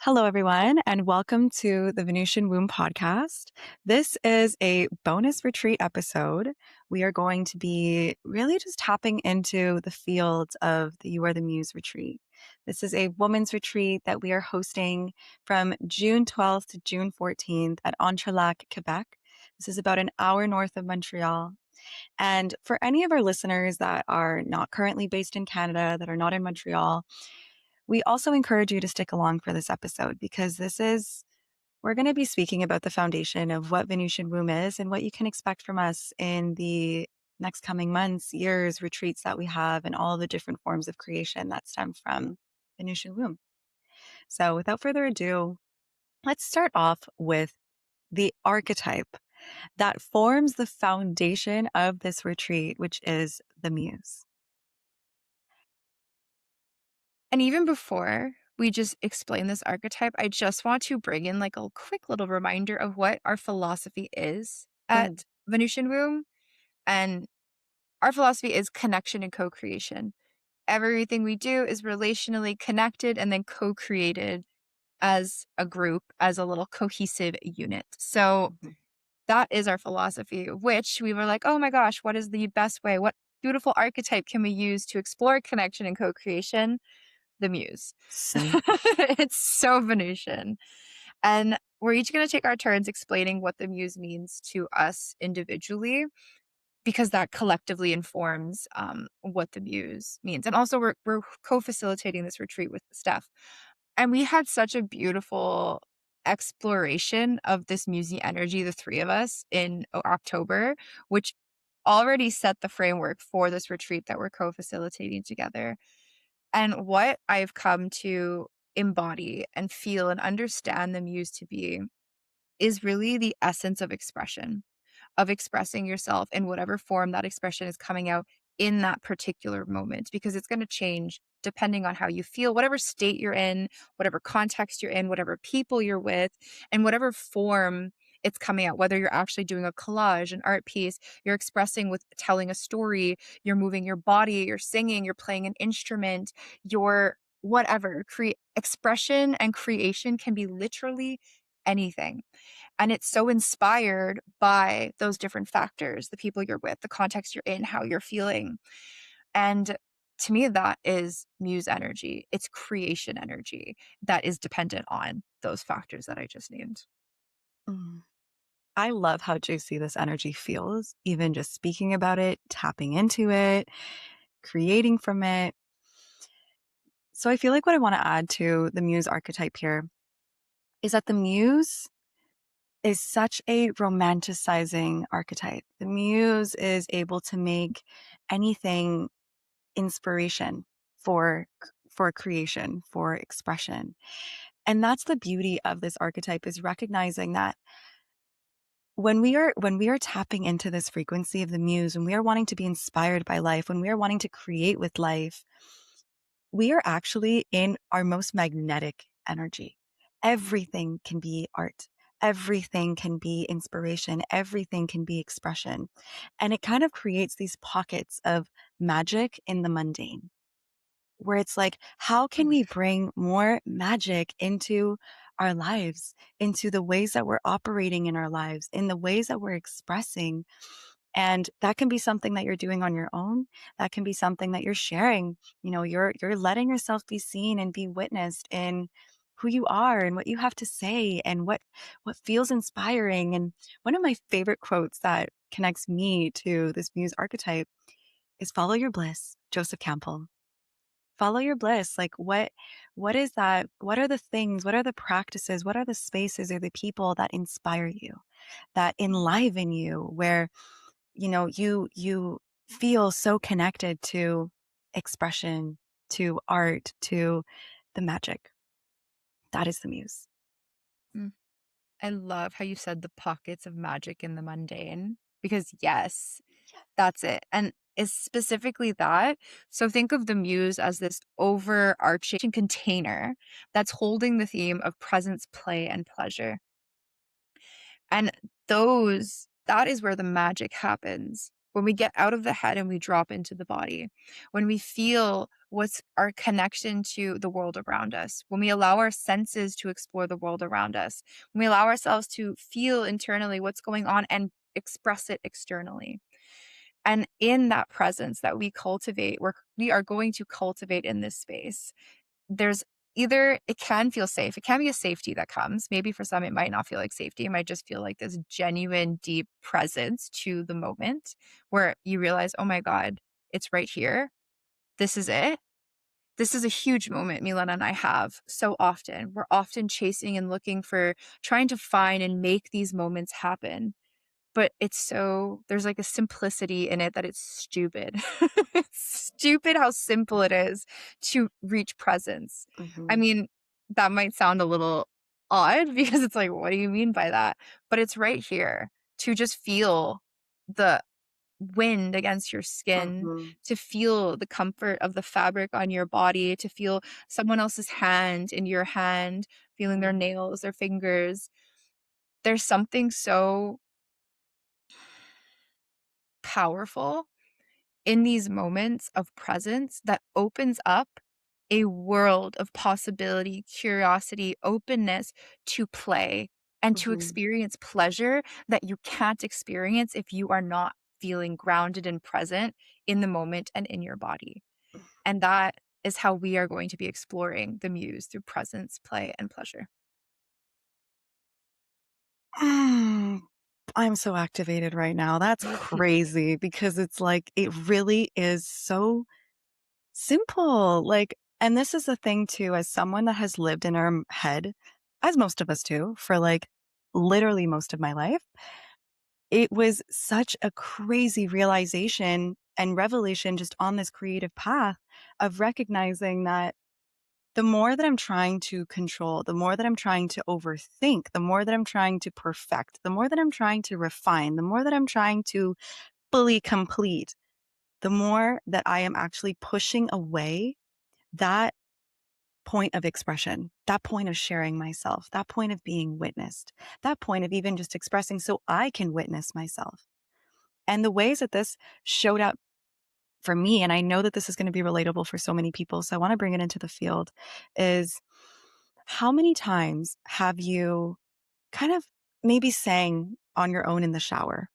Hello, everyone, and welcome to the Venusian Womb podcast. This is a bonus retreat episode. We are going to be really just tapping into the field of the You Are the Muse retreat. This is a women's retreat that we are hosting from June 12th to June 14th at Entrelac, Quebec. This is about an hour north of Montreal. And for any of our listeners that are not currently based in Canada, that are not in Montreal, we also encourage you to stick along for this episode because we're going to be speaking about the foundation of what Venusian Womb is and what you can expect from us in the next coming months, years, retreats that we have, and all the different forms of creation that stem from Venusian Womb. So without further ado, let's start off with the archetype that forms the foundation of this retreat, which is the Muse. And even before we just explain this archetype, I just want to bring in like a quick little reminder of what our philosophy is Mm. at Venusian Womb. And our philosophy is connection and co-creation. Everything we do is relationally connected and then co-created as a group, as a little cohesive unit. So Mhm. that is our philosophy, which we were like, oh my gosh, what is the best way? What beautiful archetype can we use to explore connection and co-creation? The Muse. So It's so Venusian. And we're each going to take our turns explaining what the Muse means to us individually, because that collectively informs what the Muse means. And also, we're co-facilitating this retreat with Steph. And we had such a beautiful exploration of this Musey energy, the three of us, in October, which already set the framework for this retreat that we're co-facilitating together. And what I've come to embody and feel and understand the Muse to be is really the essence of expression, of expressing yourself in whatever form that expression is coming out in that particular moment, because it's going to change depending on how you feel, whatever state you're in, whatever context you're in, whatever people you're with, and whatever form it's coming out, whether you're actually doing a collage, an art piece, you're expressing with telling a story, you're moving your body, you're singing, you're playing an instrument, you're whatever. Expression and creation can be literally anything. And it's so inspired by those different factors, the people you're with, the context you're in, how you're feeling. And to me, that is Muse energy. It's creation energy that is dependent on those factors that I just named. mm. I love how juicy this energy feels, even just speaking about it, tapping into it, creating from it. So I feel like what I want to add to the Muse archetype here is that the Muse is such a romanticizing archetype. The Muse is able to make anything inspiration for for creation, for expression. And that's the beauty of this archetype, is recognizing that when we are tapping into this frequency of the Muse, when we are wanting to be inspired by life, when we are wanting to create with life, we are actually in our most magnetic energy. Everything can be art. Everything can be inspiration. Everything can be expression. And it kind of creates these pockets of magic in the mundane, where it's like, how can we bring more magic into our lives, into the ways that we're operating in our lives, in the ways that we're expressing? And that can be something that you're doing on your own. That can be something that you're sharing. You're letting yourself be seen and be witnessed in who you are and what you have to say and what feels inspiring. And one of my favorite quotes that connects me to this Muse archetype is "Follow your bliss," Joseph Campbell. Follow your bliss. Like, what is that? What are the things, what are the practices, what are the spaces or the people that inspire you, that enliven you, where you feel so connected to expression, to art, to the magic? That is the Muse. Mm. I love how you said the pockets of magic in the mundane, because yes, that's it. And is specifically that. So think of the Muse as this overarching container that's holding the theme of presence, play, and pleasure. And that is where the magic happens. when we get out of the head and we drop into the body, when we feel what's our connection to the world around us, when we allow our senses to explore the world around us, when we allow ourselves to feel internally what's going on and express it externally. And in that presence that we cultivate, we are going to cultivate in this space, there's either it can feel safe. It can be a safety that comes. Maybe for some, it might not feel like safety. It might just feel like this genuine, deep presence to the moment where you realize, oh my God, it's right here. This is it. This is a huge moment Milena and I have so often. We're often chasing and looking for, trying to find and make these moments happen. But it's so there's, like, a simplicity in it that it's stupid. It's stupid how simple it is to reach presence. I Mhm. mean, that might sound a little odd because it's like, "What do you mean by that?" But it's right here to just feel the wind against your skin, Mhm. to feel the comfort of the fabric on your body, to feel someone else's hand in your hand, feeling their Mhm. nails, their fingers. There's something so powerful in these moments of presence that opens up a world of possibility, curiosity, openness to play and to Mhm. experience pleasure that you can't experience if you are not feeling grounded and present in the moment and in your body. And that is how we are going to be exploring the muse through presence, play, and pleasure. Mm. I'm so activated right now. That's crazy because it's like it really is so simple. Like, and this is the thing too, as someone that has lived in our head, as most of us do, for like literally most of my life, it was such a crazy realization and revelation just on this creative path of recognizing that the more that I'm trying to control, the more that I'm trying to overthink, the more that I'm trying to perfect, the more that I'm trying to refine, the more that I'm trying to fully complete, the more that I am actually pushing away that point of expression, that point of sharing myself, that point of being witnessed, that point of even just expressing so I can witness myself. And the ways that this showed up for me, and I know that this is going to be relatable for so many people, so I want to bring it into the field, is how many times have you kind of maybe sang on your own in the shower?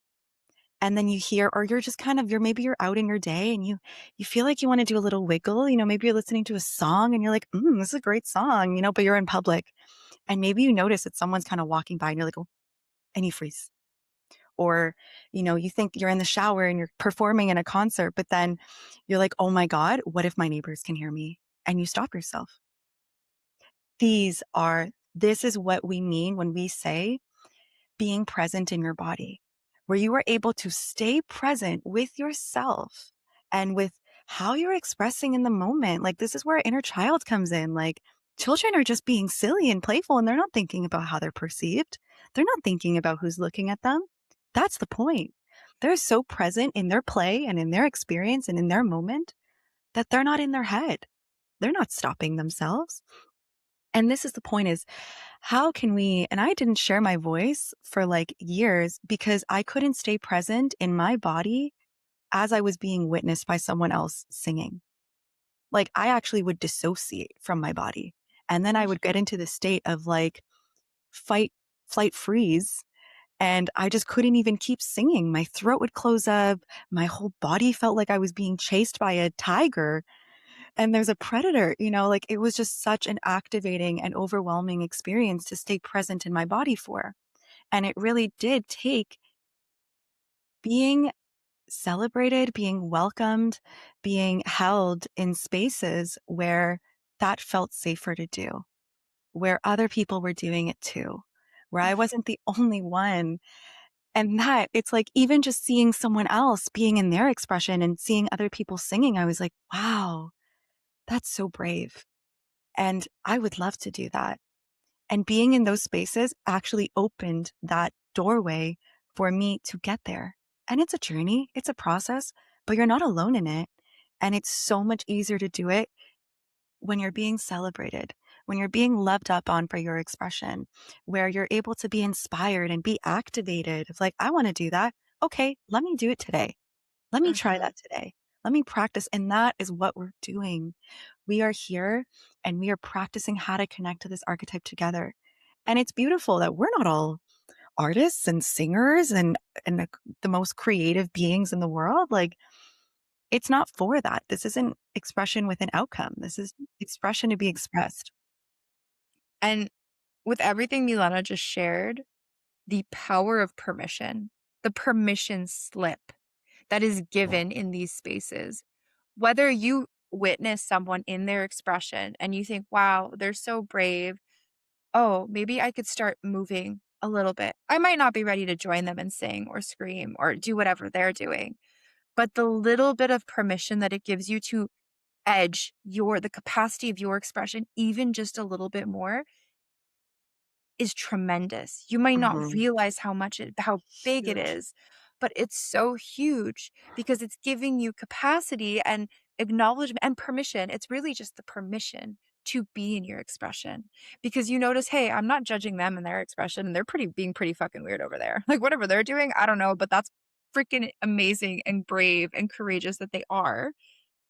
And then you hear, or you're just kind of, you're out in your day and you feel like you want to do a little wiggle, maybe you're listening to a song and you're like, this is a great song, but you're in public. And maybe you notice that someone's kind of walking by and you're like, oh, and you freeze. Or, you think you're in the shower and you're performing in a concert, but then you're like, oh my God, what if my neighbors can hear me? And you stop yourself. This is what we mean when we say being present in your body, where you are able to stay present with yourself and with how you're expressing in the moment. Like, this is where inner child comes in. Like, children are just being silly and playful, and they're not thinking about how they're perceived. They're not thinking about who's looking at them. That's the point. They're so present in their play and in their experience and in their moment that they're not in their head. They're not stopping themselves. And this is the point, is how can we, and I didn't share my voice for like years because I couldn't stay present in my body as I was being witnessed by someone else singing. Like, I actually would dissociate from my body. And then I would get into the state of like fight, flight, freeze. And I just couldn't even keep singing. My throat would close up. My whole body felt like I was being chased by a tiger and there's a predator, like it was just such an activating and overwhelming experience to stay present in my body for. And it really did take being celebrated, being welcomed, being held in spaces where that felt safer to do, where other people were doing it too, where I wasn't the only one. And that it's like, even just seeing someone else being in their expression and seeing other people singing, I was like, wow, that's so brave. And I would love to do that. And being in those spaces actually opened that doorway for me to get there. And it's a journey, it's a process, but you're not alone in it. And it's so much easier to do it when you're being celebrated, when you're being loved up on for your expression, where you're able to be inspired and be activated. It's like, I want to do that. Okay, let me do it today. Let me try Mhm. that today. Let me practice. And that is what we're doing. We are here and we are practicing how to connect to this archetype together. And it's beautiful that we're not all artists and singers and the most creative beings in the world. Like, it's not for that. This isn't expression with an outcome. This is expression to be expressed. And with everything Milena just shared, the power of permission, the permission slip that is given in these spaces, whether you witness someone in their expression and you think, wow, they're so brave. Oh, maybe I could start moving a little bit. I might not be ready to join them and sing or scream or do whatever they're doing, but the little bit of permission that it gives you to edge the capacity of your expression even just a little bit more is tremendous. You might not Mhm. realize how big it Huge. is, but it's so huge because it's giving you capacity and acknowledgement and permission. It's really just the permission to be in your expression because you notice, hey, I'm not judging them and their expression, and they're being pretty fucking weird over there. Like whatever they're doing, I don't know, but that's freaking amazing and brave and courageous that they are.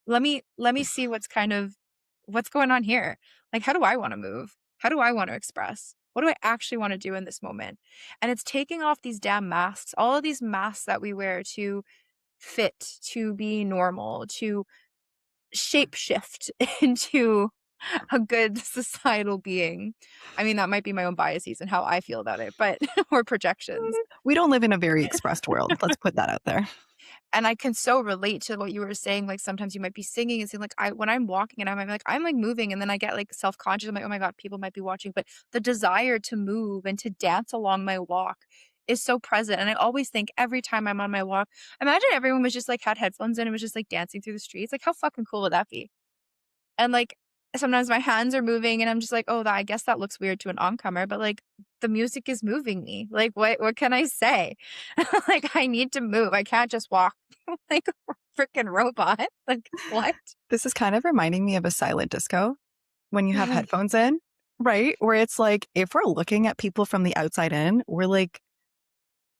Let me see what's going on here. Like, how do I wanna move? How do I want to express? What do I actually want to do in this moment? And it's taking off these damn masks, all of these masks that we wear to fit, to be normal, to shape shift into a good societal being. I mean, that might be my own biases and how I feel about it, but or projections. We don't live in a very expressed world. Let's put that out there. And I can so relate to what you were saying, like, sometimes you might be singing and saying, like, when I'm walking and I'm, like, moving, and then I get, like, self-conscious, I'm like, "Oh my god, people might be watching," but the desire to move and to dance along my walk is so present, and I always think every time I'm on my walk, imagine everyone was just, like, had headphones in and was just, like, dancing through the streets, like, how fucking cool would that be? And, like, sometimes my hands are moving and I'm just like, "Oh, that I guess that looks weird to an oncomer," but, like, the music is moving me. Like, what can I say? Like, I need to move. I can't just walk like a freaking robot. Like, what? This is kind of reminding me of a silent disco when you have headphones in, right? Where it's like, if we're looking at people from the outside in, we're like,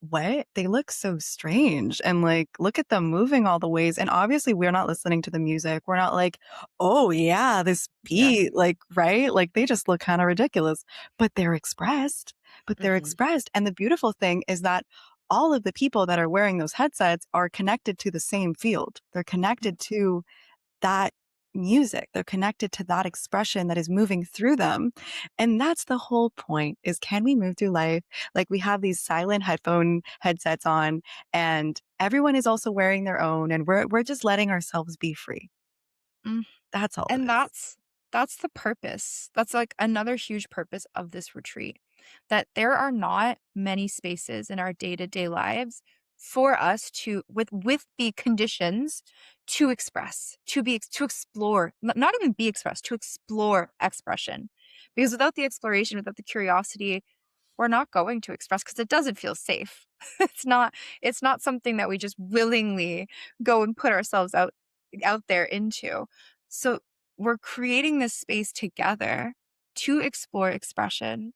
what? They look so strange. And like, look at them moving all the ways. And obviously, we're not listening to the music. We're not like, oh, yeah, this Yeah. beat, like, right? Like, they just look kind of ridiculous, but they're expressed. But they're Mhm. expressed. And the beautiful thing is that all of the people that are wearing those headsets are connected to the same field. They're connected to that music. They're connected to that expression that is moving through them. And that's the whole point is can we move through life like we have these silent headphone headsets on and everyone is also wearing their own and we're just letting ourselves be free. Mm. That's all it And is. that's the purpose. That's, like, another huge purpose of this retreat, that there are not many spaces in our day-to-day lives for us to with the conditions to express, to explore, not even be expressed, to explore expression. Because without the exploration, without the curiosity, we're not going to express because it doesn't feel safe. It's not something that we just willingly go and put ourselves out there into. So we're creating this space together to explore expression.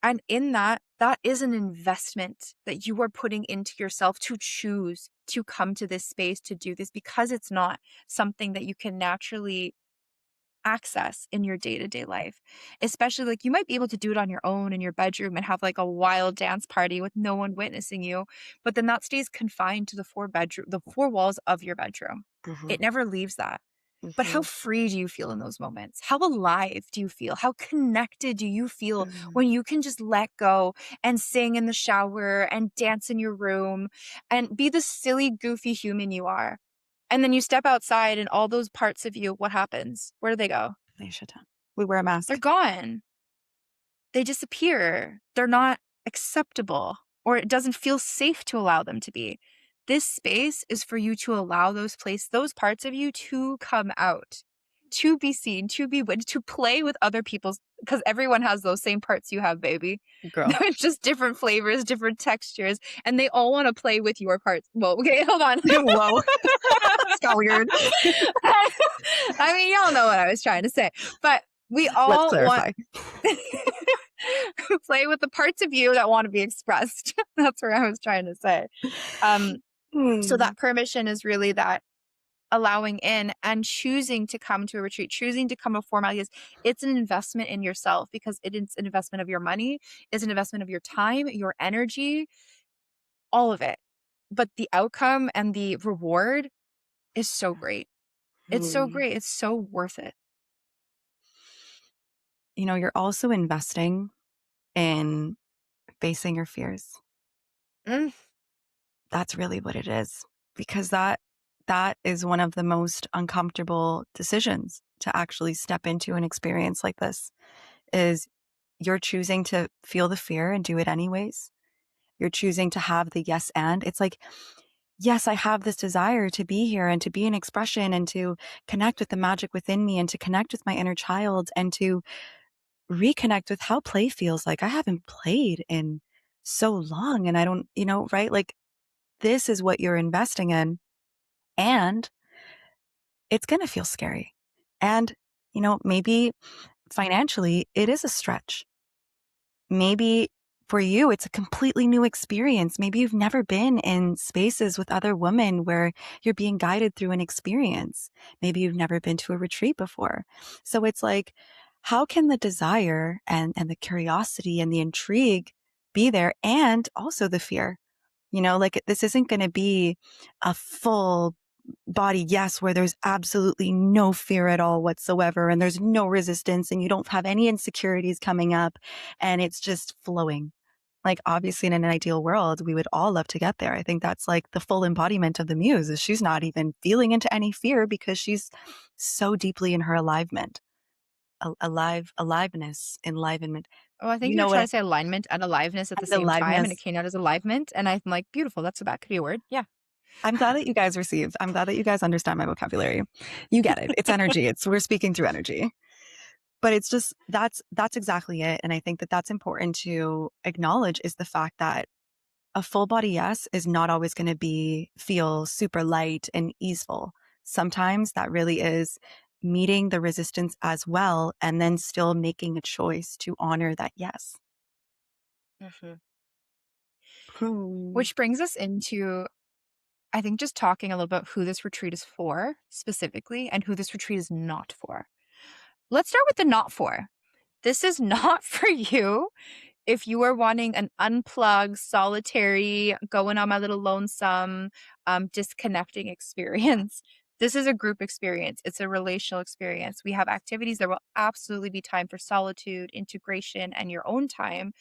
And in that, that is an investment that you are putting into yourself to choose to come to this space to do this because it's not something that you can naturally access in your day-to-day life. Especially, like, you might be able to do it on your own in your bedroom and have, like, a wild dance party with no one witnessing you, but then that stays confined to the 4 walls of your bedroom. Hmm. It never leaves that. But how Hmm. free do you feel in those moments? How alive do you feel? How connected do you feel when you can just let go and sing in the shower and dance in your room and be the silly, goofy human you are? And then you step outside and all those parts of you, what happens? Where do they go? They shut down. We wear a They're mask. gone. They disappear. They're not acceptable, or it doesn't feel safe to allow them to be. This space is for you to allow those parts of you to come out, to be seen, to be witnessed, to play with other people's, because everyone has those same parts you have, baby. Girl. They're just different flavors, different textures, and they all want to play with your parts. Well, okay, hold on. Whoa. This got weird. I mean, y'all know what I was trying to say, but we Let's all want clarify. play with the parts of you that want to be expressed. That's what I was trying to say. Um, So Hmm. that permission is really that allowing in and choosing to come to a retreat, choosing to come to formal is it's an investment in yourself because it is an investment of your money, it's an investment of your time, your energy, all of it. But the outcome and the reward is so great. It's so Hmm. great. It's so worth it. You're also investing in facing your fears. Mm, That's really what it is, because that is one of the most uncomfortable decisions to actually step into an experience like this is you're choosing to feel the fear and do it anyways. You're choosing to have the yes and. It's like, yes, I have this desire to be here and to be an expression and to connect with the magic within me and to connect with my inner child and to reconnect with how play feels like. I haven't played in so long and I don't, right? Like this is what you're investing in. And it's going to feel scary. And, maybe financially, it is a stretch. Maybe for you, it's a completely new experience. Maybe you've never been in spaces with other women where you're being guided through an experience. Maybe you've never been to a retreat before. So it's like, how can the desire and the curiosity and the intrigue be there and also the fear? Like this isn't going to be a full body yes, where there's absolutely no fear at all whatsoever and there's no resistance and you don't have any insecurities coming up and it's just flowing. Like obviously in an ideal world, we would all love to get there. I think that's like the full embodiment of the muse is she's not even feeling into any fear because she's so deeply in her aliveness, enlivenment. oh, I think You you were know what? trying to say alignment and aliveness at the And same time, and it aliveness. came out as alignment. And I'm like, beautiful. That's that could be a word. Yeah. I'm glad that you guys received. I'm glad that you guys understand my vocabulary. You get it. It's energy. We're speaking through energy. But it's just that's exactly it, and I think that that's important to acknowledge is the fact that a full body yes is not always going to be feel super light and easeful. Sometimes that really is meeting the resistance as well and then still making a choice to honor that yes. Mhm. Hmm. Which brings us into, I think, just talking a little about who this retreat is for specifically and who this retreat is not for. Let's start with the not for. This is not for you if you are wanting an unplugged, solitary, going on my little lonesome, disconnecting experience. This is a group experience. It's a relational experience. We have activities. There will absolutely be time for solitude, integration, and your own time.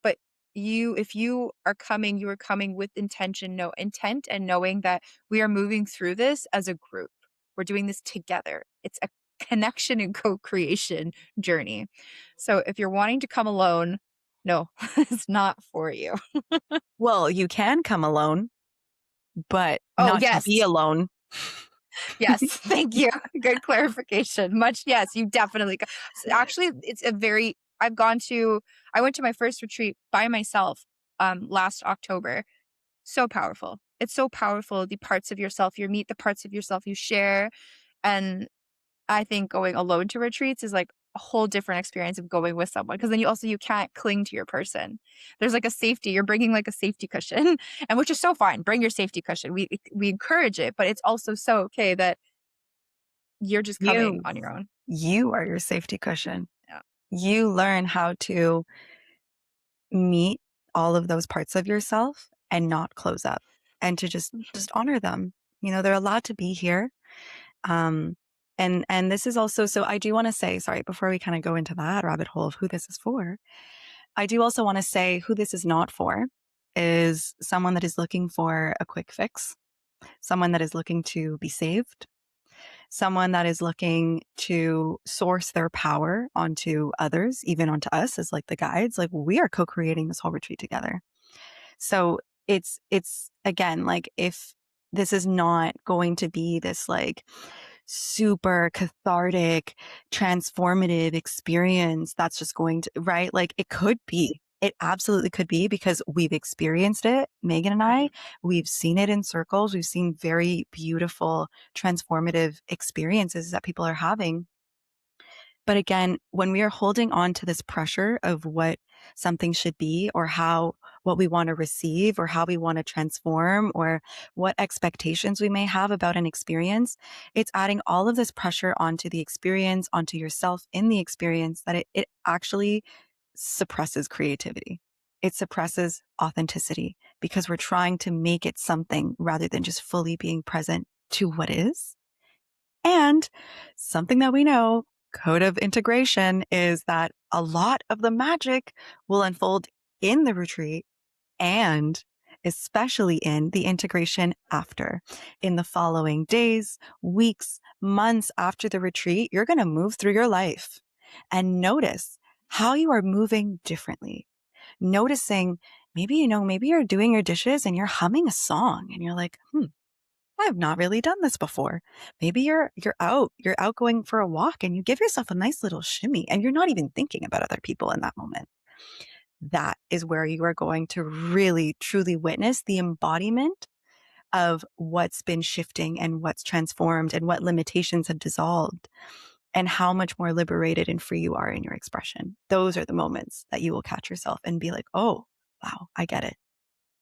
But if you are coming, you are coming with intention, no intent, and knowing that we are moving through this as a group. We're doing this together. It's a connection and co-creation journey. So if you're wanting to come alone, no, it's not for you. Well, you can come alone, but Oh, not to be yes. alone. Yes. Thank you. Good clarification. Much, yes, you definitely. Actually, it's a very, I went to my first retreat by myself last October. So powerful. It's so powerful. The parts of yourself, you meet the parts of yourself you share. And I think going alone to retreats is like a whole different experience of going with someone because then you can't cling to your person. There's like a safety. You're bringing like a safety cushion, and which is so fine. Bring your safety cushion. We encourage it, but it's also so okay that you're just coming You on your own. you are your safety cushion. Yeah. You learn how to meet all of those parts of yourself and not close up and to just Mhm. honor them. They're allowed to be here. Um, and this is also, so I do want to say, sorry, before we kind of go into that rabbit hole of who this is for, I do also want to say who this is not for is someone that is looking for a quick fix, someone that is looking to be saved, someone that is looking to source their power onto others, even onto us as like the guides. Like we are co-creating this whole retreat together. So it's again, like if this is not going to be this like super cathartic, transformative experience that's just going to, right? Like it could be. It absolutely could be because we've experienced it, Megan and I. Mhm. We've seen it in circles. We've seen very beautiful, transformative experiences that people are having. But again, when we are holding on to this pressure of what something should be or how what we want to receive or how we want to transform or what expectations we may have about an experience, it's adding all of this pressure onto the experience, onto yourself in the experience that it actually suppresses creativity. It suppresses authenticity because we're trying to make it something rather than just fully being present to what is. And something that we know, code of integration, is that a lot of the magic will unfold in the retreat and especially in the integration after. In the following days, weeks, months after the retreat, you're going to move through your life and notice how you are moving differently. Noticing maybe, maybe you're doing your dishes and you're humming a song and you're like, I have not really done this before. Maybe you're out going for a walk and you give yourself a nice little shimmy and you're not even thinking about other people in that moment. That is where you are going to really truly witness the embodiment of what's been shifting and what's transformed and what limitations have dissolved and how much more liberated and free you are in your expression. Those are the moments that you will catch yourself and be like, oh, wow, I get it.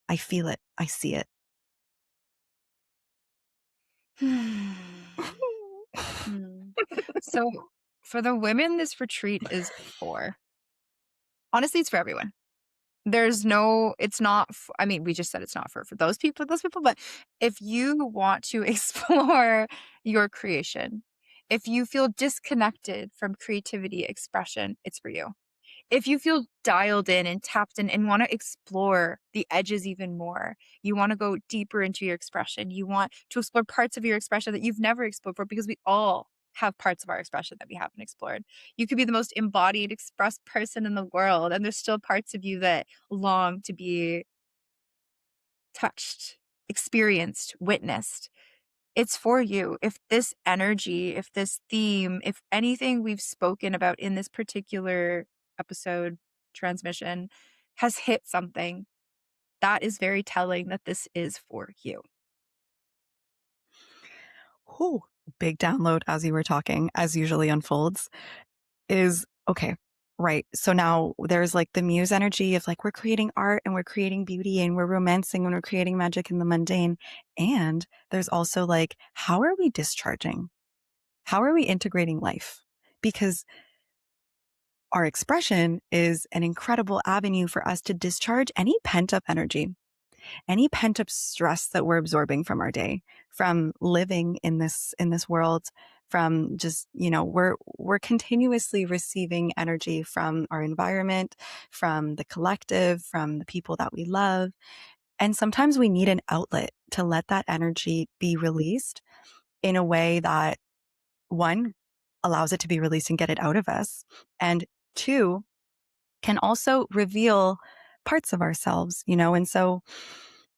I feel it. I see it. Hmm. So, for the women, this retreat is for. Honestly, it's for everyone. It's not, I mean, we just said it's not for those people, but if you want to explore your creation, if you feel disconnected from creativity expression, it's for you. If you feel dialed in and tapped in and want to explore the edges even more, you want to go deeper into your expression, you want to explore parts of your expression that you've never explored before, because we all have parts of our expression that we haven't explored. You could be the most embodied, expressed person in the world, and there's still parts of you that long to be touched, experienced, witnessed. It's for you. If this energy, if this theme, if anything we've spoken about in this particular episode, transmission, has hit something, that is very telling that this is for you. Whew, big download as you were talking, as usually unfolds, is okay. Right. So now there's like the muse energy of like we're creating art and we're creating beauty and we're romancing and we're creating magic in the mundane. And there's also like, how are we discharging? How are we integrating life? Because our expression is an incredible avenue for us to discharge any pent up energy, any pent up stress that we're absorbing from our day, from living in this world, from just, we're continuously receiving energy from our environment, from the collective, from the people that we love. And sometimes we need an outlet to let that energy be released in a way that, one, allows it to be released and get it out of us, and two, can also reveal parts of ourselves, and so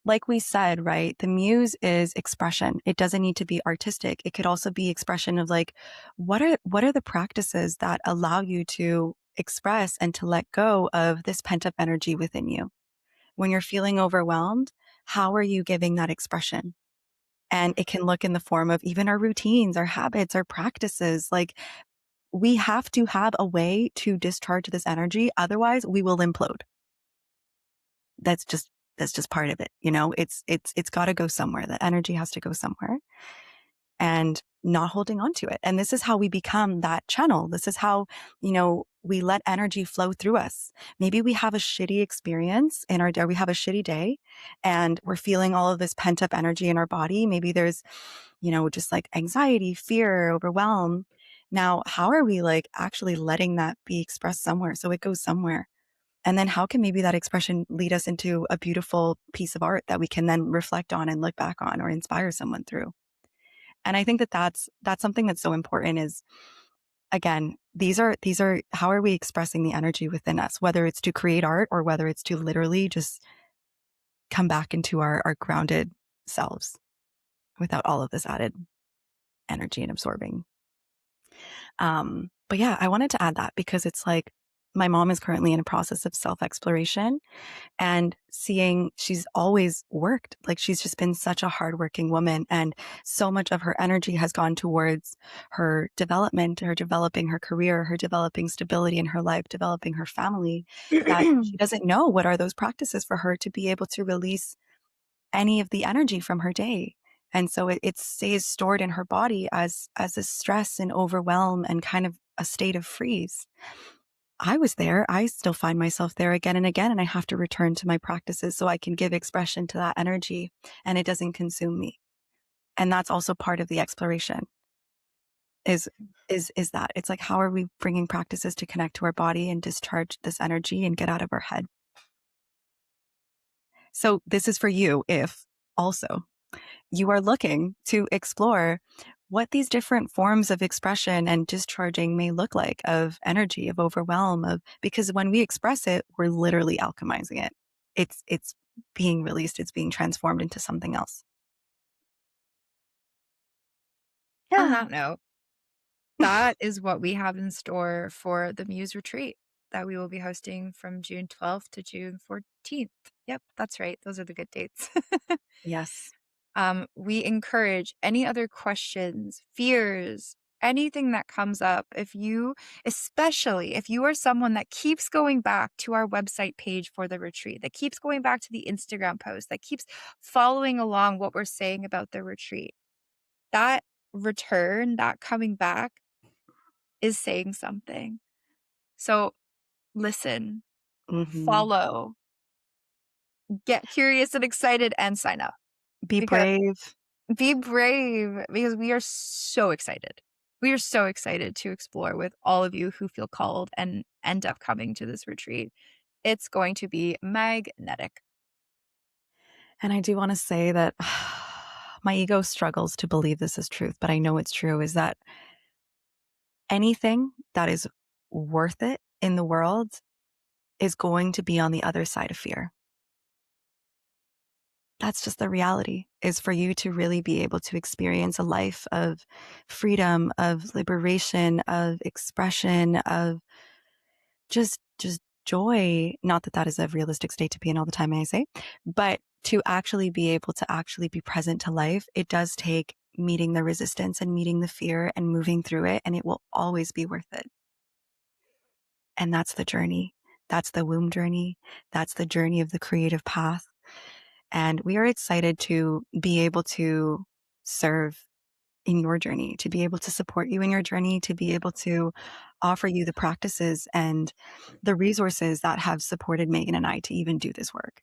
like we said, right, the muse is expression. It doesn't need to be artistic. It could also be expression of like, what are the practices that allow you to express and to let go of this pent up energy within you? When you're feeling overwhelmed, how are you giving that expression? And it can look in the form of even our routines, our habits, our practices. Like we have to have a way to discharge this energy. Otherwise we will implode. That's just part of it. It's got to go somewhere. The energy has to go somewhere and not holding on to it. And this is how we become that channel. This is how, we let energy flow through us. Maybe we have a shitty experience in our day. We have a shitty day and we're feeling all of this pent up energy in our body. Maybe there's, just like anxiety, fear, overwhelm. Now, how are we like actually letting that be expressed somewhere so it goes somewhere? And then how can maybe that expression lead us into a beautiful piece of art that we can then reflect on and look back on or inspire someone through? And I think that that's something that's so important is, again, these are how are we expressing the energy within us, whether it's to create art or whether it's to literally just come back into our grounded selves without all of this added energy and absorbing. But yeah, I wanted to add that because it's like my mom is currently in a process of self-exploration and seeing she's always worked. Like she's just been such a hardworking woman. And so much of her energy has gone towards her development, her developing her career, her developing stability in her life, developing her family, that she doesn't know what are those practices for her to be able to release any of the energy from her day. And so it stays stored in her body as a stress and overwhelm and kind of a state of freeze. I was there. I still find myself there again and again, and I have to return to my practices so I can give expression to that energy and it doesn't consume me. And that's also part of the exploration is is that it's like, how are we bringing practices to connect to our body and discharge this energy and get out of our head? So this is for you if also you are looking to explore what these different forms of expression and discharging may look like of energy, of overwhelm, of because when we express it, we're literally alchemizing it. It's being released, it's being transformed into something else. On Yeah. that note, that is what we have in store for the Muse retreat that we will be hosting from June 12th to June 14th. Yep, that's right. Those are the good dates. Yes. We encourage any other questions, fears, anything that comes up. If you, especially if you are someone that keeps going back to our website page for the retreat, that keeps going back to the Instagram post, that keeps following along what we're saying about the retreat, that return, that coming back is saying something. So listen, Hmm. follow, get curious and excited, and sign up Be because brave. be brave because we are so excited. We are so excited to explore with all of you who feel called and end up coming to this retreat. It's going to be magnetic. And I do want to say that my ego struggles to believe this is truth, but I know it's true is that anything that is worth it in the world is going to be on the other side of fear. That's just the reality is for you to really be able to experience a life of freedom, of liberation, of expression, of just joy. Not that that is a realistic state to be in all the time, may I say, but to actually be able to actually be present to life, it does take meeting the resistance and meeting the fear and moving through it, and it will always be worth it. And that's the journey. That's the womb journey. That's the journey of the creative path. And we are excited to be able to serve in your journey, to be able to support you in your journey, to be able to offer you the practices and the resources that have supported Meaghan and I to even do this work.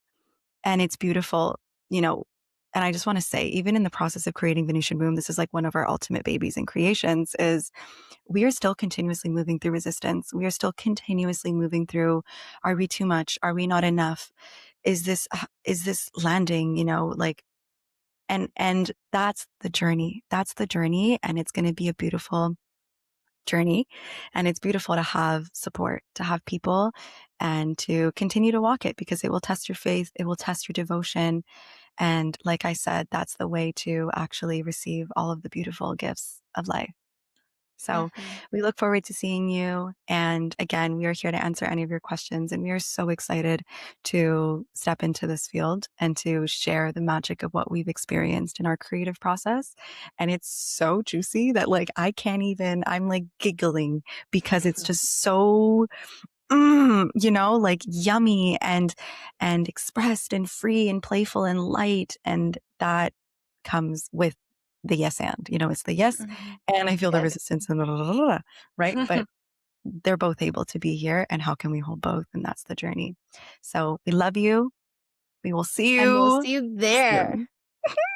And it's beautiful, you know. And I just want to say, even in the process of creating Venusian Womb, this is like one of our ultimate babies and creations is we are still continuously moving through resistance. We are still continuously moving through, are we too much? Are we not enough? Is this landing, like, and that's the journey. That's the journey. And it's going to be a beautiful journey. And it's beautiful to have support, to have people and to continue to walk it because it will test your faith. It will test your devotion. And like I said, that's the way to actually receive all of the beautiful gifts of life. So Mhm. we look forward to seeing you. And again, we are here to answer any of your questions. And we are so excited to step into this field and to share the magic of what we've experienced in our creative process. And it's so juicy that like I can't even, I'm like giggling because it's just so like yummy and expressed and free and playful and light. And that comes with the yes and it's the yes Mhm. and I feel the Yes. resistance and blah, blah, blah, blah, blah, right? But they're both able to be here and how can we hold both? And that's the journey. So we love you. We will see And we'll you see you there. soon.